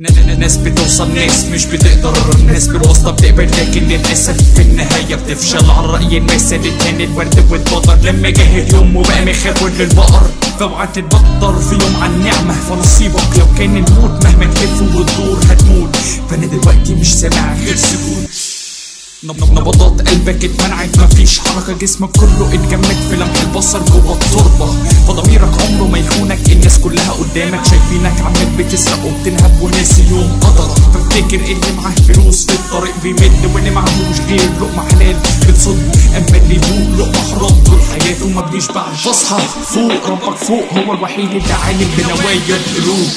ناس بتوصل، ناس مش بتقدر، ناس بالواسطة بتقبل لكن للأسف في النهاية بتفشل. على رأي المثل كان الورد والبطر لما جه اليوم وبقى مخاول للبقر. فاوعى تتبطر في يوم عن نعمة فنصيبك لو كان الموت مهما تلف وتدور هتموت. فأنا دلوقتي مش سامع غير سكوت. نبضات قلبك اتمنعت، مفيش حركة، جسمك كله اتجمد في لمح البصر جوه التربة. فضميرك عمره ما يخونك، الناس كلها قدامك شايفينك عمال بتسرق وبتنهب وناسي يوم قدرك. فافتكر اللي معاه فلوس في الطريق بيمد، واللي معهوش غير لقمة حلال بتصد. اما اللي يدوق لقمة حرام طول حياته ما بيشبعش. فاصحى فوق، ربك فوق، هو الوحيد اللي عالم بنوايا القلوب.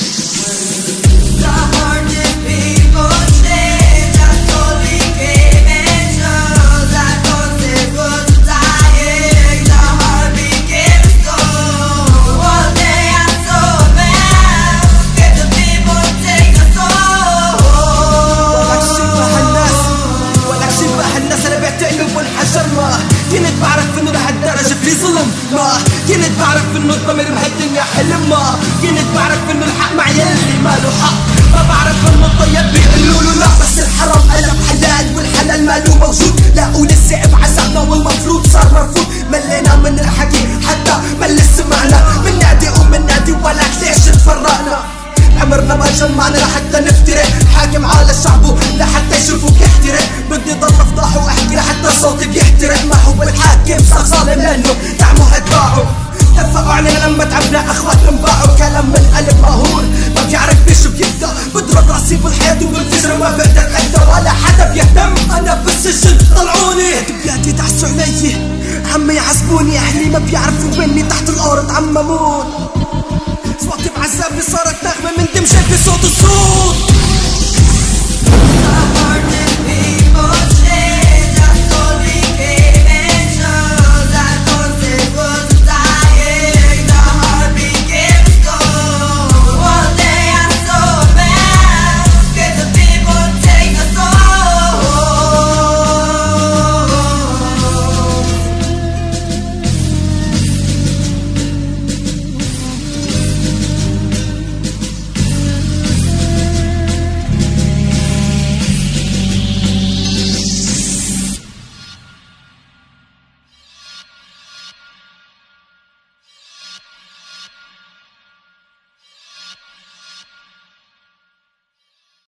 كنت بعرف انه لهالدرجة في ظلم، ما كنت بعرف انه الضمير بهالدنيا حلم، ما كنت بعرف انه الحق مع يلي ماله حق. ما بعرف انه الطيب بيقولوا له لا، بس الحرام قلب حلال والحلال ماله موجود. لا ولسه بعذابنا والمفروض صار مرفوض. ملينا من الحكي حتى مل سمعنا، من نادي ومن نادي ولك ليش تفرقنا؟ عمرنا ما جمعنا لحتى نفترق، حاكم على شعبه لحتى يشوفوك يحترق. بدي ضل افضح واحكي لحتى صوتي بيحترق. ما هو الحاكم صار ظالم لانه دعمه هتباعه. دفقوا علينا لما تعبنا اخوات انباعوا. كلام من قلب مهور ما بيعرف بشو بيبدا، بضرب راسي بالحياة وبالفجر ما بقدر ابدا ولا حدا بيهتم. انا بالسجن طلعوني بلادي دعسوا علي، عمي يحاسبوني، اهلي ما بيعرفوا مني تحت الارض عممون. صوتي بعذابني صارت نغمة من دمشق بصوت الصوت.